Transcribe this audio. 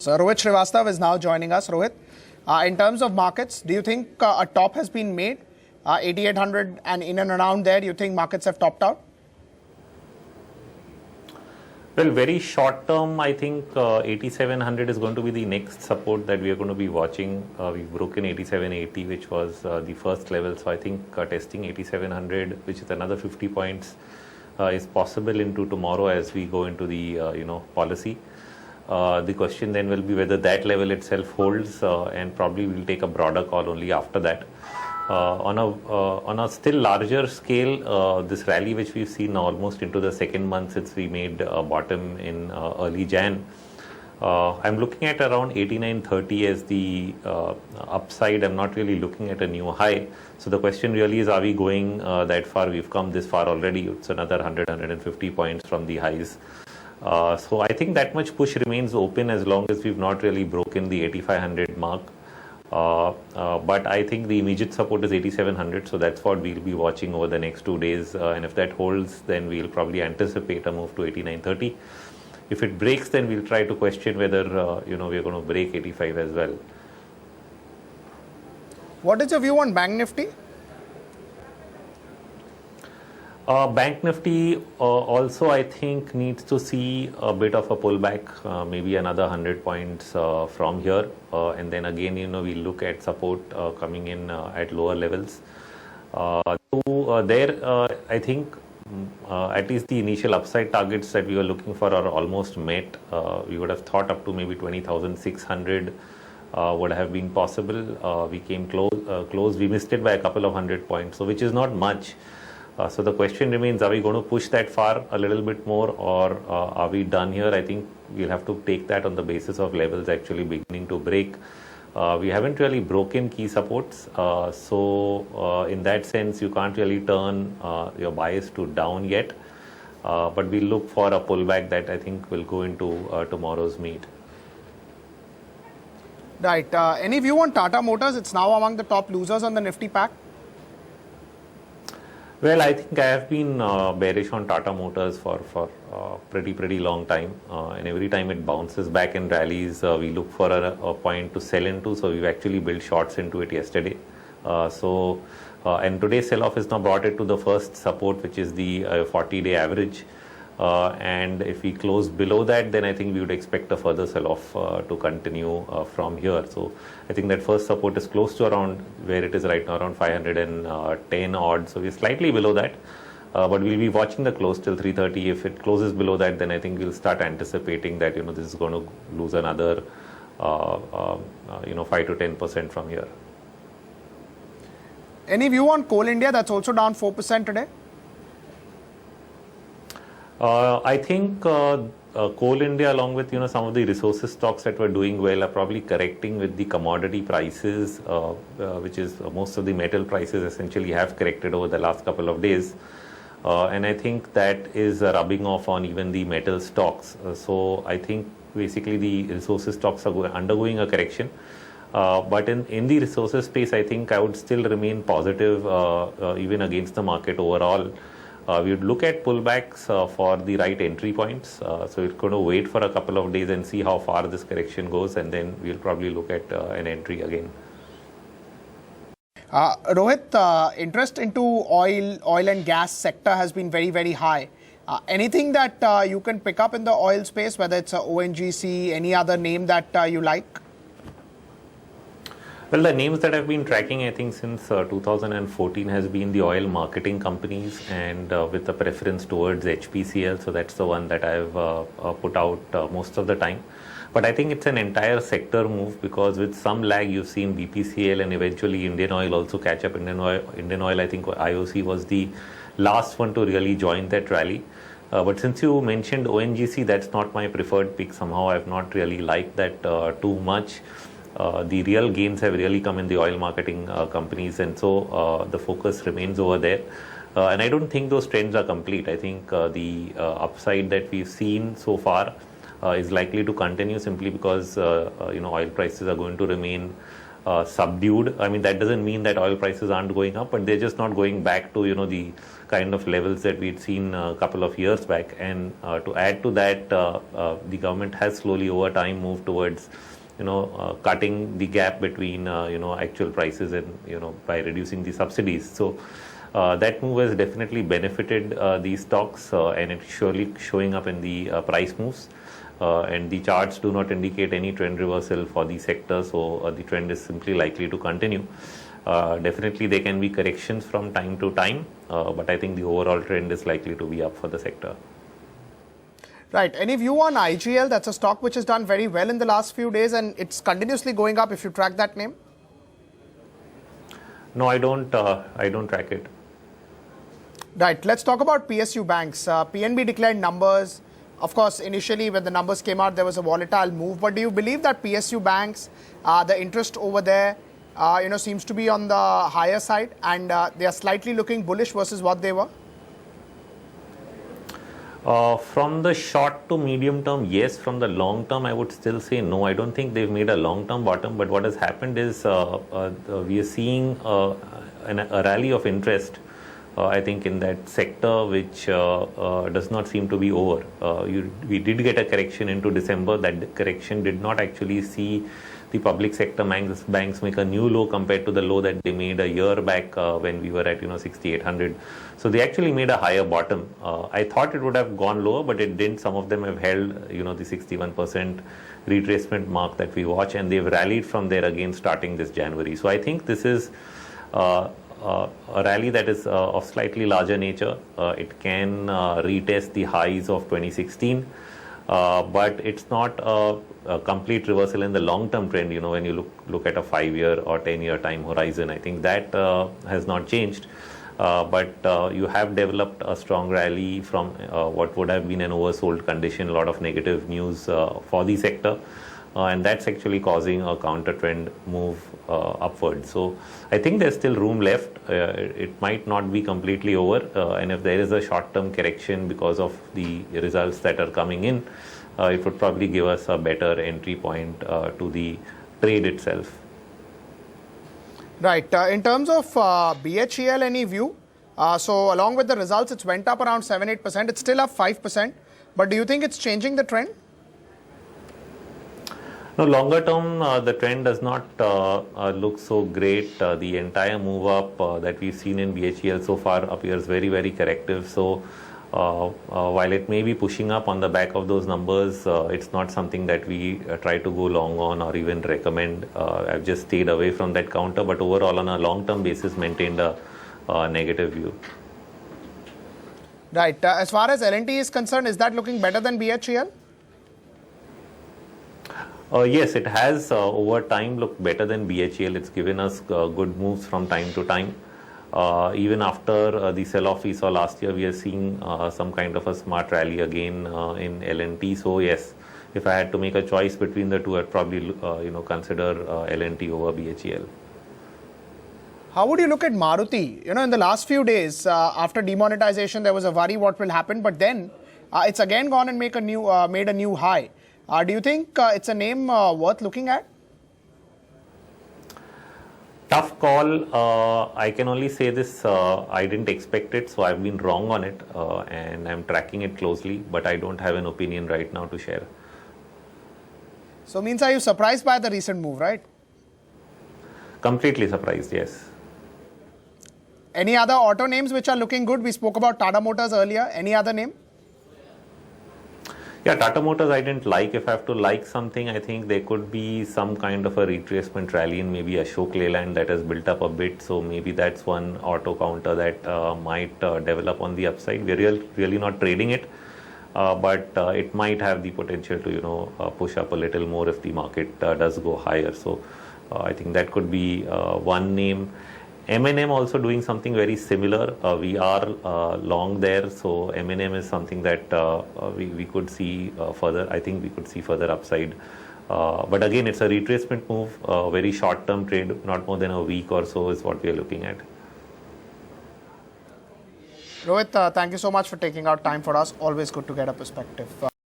So Rohit Srivastava is now joining us. Rohit, in terms of markets, do you think a top has been made? 8,800 and in and around there, do you think markets have topped out? Well, very short term, I think 8,700 is going to be the next support that we are going to be watching. We've broken 8,780, which was the first level. So I think testing 8,700, which is another 50 points, is possible into tomorrow as we go into the policy. The question then will be whether that level itself holds, and probably we'll take a broader call only after that. On a still larger scale, this rally which we've seen almost into the second month since we made a bottom in early Jan, I'm looking at around 89.30 as the upside. I'm not really looking at a new high. So the question really is, are we going that far? We've come this far already. It's another 100-150 points from the highs. So I think that much push remains open as long as we've not really broken the 8,500 mark. But I think the immediate support is 8,700, so that's what we'll be watching over the next 2 days. And if that holds, then we'll probably anticipate a move to 89.30. If it breaks, then we'll try to question whether we're going to break 85 as well. What is your view on Bank Nifty? Bank Nifty also, I think, needs to see a bit of a pullback, maybe another 100 points from here. And then again, we look at support coming in at lower levels. I think at least the initial upside targets that we were looking for are almost met. We would have thought up to maybe 20,600 would have been possible. We came close. We missed it by a couple of 100 points, so which is not much. So the question remains, are we going to push that far a little bit more, or are we done here? I think we'll have to take that on the basis of levels actually beginning to break. We haven't really broken key supports. So in that sense, you can't really turn your bias to down yet. But we'll look for a pullback that I think will go into tomorrow's meet. Right. Any view on Tata Motors? It's now among the top losers on the Nifty pack. Well, I think I have been bearish on Tata Motors for pretty long time, and every time it bounces back in rallies, we look for a point to sell into. So we've actually built shorts into it yesterday. And today's sell-off has now brought it to the first support, which is the 40-day average. And if we close below that, then I think we would expect a further sell-off to continue from here. So I think that first support is close to around where it is right now, around 510 odd. So we're slightly below that, but we'll be watching the close till 330. If it closes below that, then I think we'll start anticipating that this is going to lose another 5 to 10% from here. Any view on Coal India? That's also down 4% today. I think Coal India, along with some of the resources stocks that were doing well, are probably correcting with the commodity prices, which is most of the metal prices essentially have corrected over the last couple of days. And I think that is rubbing off on even the metal stocks. So I think basically the resources stocks are undergoing a correction. But in the resources space, I think I would still remain positive even against the market overall. We would look at pullbacks for the right entry points. So we're going to wait for a couple of days and see how far this correction goes, and then we'll probably look at an entry again. Rohit, interest into oil and gas sector has been very high. Anything that you can pick up in the oil space, whether it's a ONGC, any other name that you like? Well, the names that I've been tracking, I think, since 2014 has been the oil marketing companies, and with a preference towards HPCL. So that's the one that I've put out most of the time. But I think it's an entire sector move, because with some lag, you've seen BPCL and eventually Indian Oil also catch up. Indian Oil, I think IOC was the last one to really join that rally. But since you mentioned ONGC, that's not my preferred pick. Somehow I've not really liked that too much. The real gains have really come in the oil marketing companies, and so the focus remains over there. And I don't think those trends are complete. I think the upside that we've seen so far is likely to continue, simply because oil prices are going to remain subdued. I mean, that doesn't mean that oil prices aren't going up, but they're just not going back to, the kind of levels that we'd seen a couple of years back. And to add to that, the government has slowly over time moved towards, cutting the gap between, actual prices and, by reducing the subsidies. So that move has definitely benefited these stocks, and it's surely showing up in the price moves. And the charts do not indicate any trend reversal for the sector, so the trend is simply likely to continue. Definitely there can be corrections from time to time, but I think the overall trend is likely to be up for the sector. Right. Any view on IGL? That's a stock which has done very well in the last few days and it's continuously going up if you track that name. No, I don't track it. Right. Let's talk about PSU banks. PNB declared numbers. Of course, initially when the numbers came out, there was a volatile move. But do you believe that PSU banks, the interest over there, seems to be on the higher side and they are slightly looking bullish versus what they were? From the short to medium term, yes. From the long term, I would still say no. I don't think they've made a long-term bottom. But what has happened is we are seeing a rally of interest. I think in that sector, which does not seem to be over. We did get a correction into December. That correction did not actually see the public sector banks make a new low compared to the low that they made a year back when we were at 6,800. So they actually made a higher bottom. I thought it would have gone lower, but it didn't. Some of them have held the 61% retracement mark that we watch, and they've rallied from there again starting this January. So I think this is a rally that is of slightly larger nature. It can retest the highs of 2016, but it's not a complete reversal in the long-term trend. When you look at a 5-year or 10-year time horizon, I think that has not changed. But you have developed a strong rally from what would have been an oversold condition, a lot of negative news for the sector. And that's actually causing a counter trend move upward. So I think there's still room left. It might not be completely over. And if there is a short-term correction because of the results that are coming in, it would probably give us a better entry point to the trade itself. Right. In terms of BHEL, any view? So along with the results, it's went up around 7-8%. It's still up 5%. But do you think it's changing the trend? No, longer term, the trend does not look so great. The entire move up that we've seen in BHEL so far appears very, very corrective. So while it may be pushing up on the back of those numbers, it's not something that we try to go long on or even recommend. I've just stayed away from that counter, but overall on a long-term basis maintained a negative view. Right. As far as L&T is concerned, is that looking better than BHEL? Yes, it has over time looked better than BHEL. It's given us good moves from time to time. Even after the sell-off we saw last year, we are seeing some kind of a smart rally again in L&T. So yes, if I had to make a choice between the two, I'd probably consider L&T over BHEL. How would you look at Maruti? In the last few days after demonetization, there was a worry what will happen, but then it's again gone and made a new high. Do you think it's a name worth looking at? Tough call. I can only say this, I didn't expect it, so I've been wrong on it, and I'm tracking it closely, but I don't have an opinion right now to share. So means are you surprised by the recent move, right? Completely surprised, yes. Any other auto names which are looking good? We spoke about Tata Motors earlier. Any other name? Yeah, Tata Motors I didn't like. If I have to like something, I think there could be some kind of a retracement rally in maybe Ashok Leyland that has built up a bit. So maybe that's one auto counter that might develop on the upside. We're really not trading it, but it might have the potential to push up a little more if the market does go higher. So I think that could be one name. M&M also doing something very similar. We are long there, so M&M is something that we could see further. I think we could see further upside. But again, it's a retracement move, very short-term trade, not more than a week or so is what we are looking at. Rohit, thank you so much for taking out time for us. Always good to get a perspective.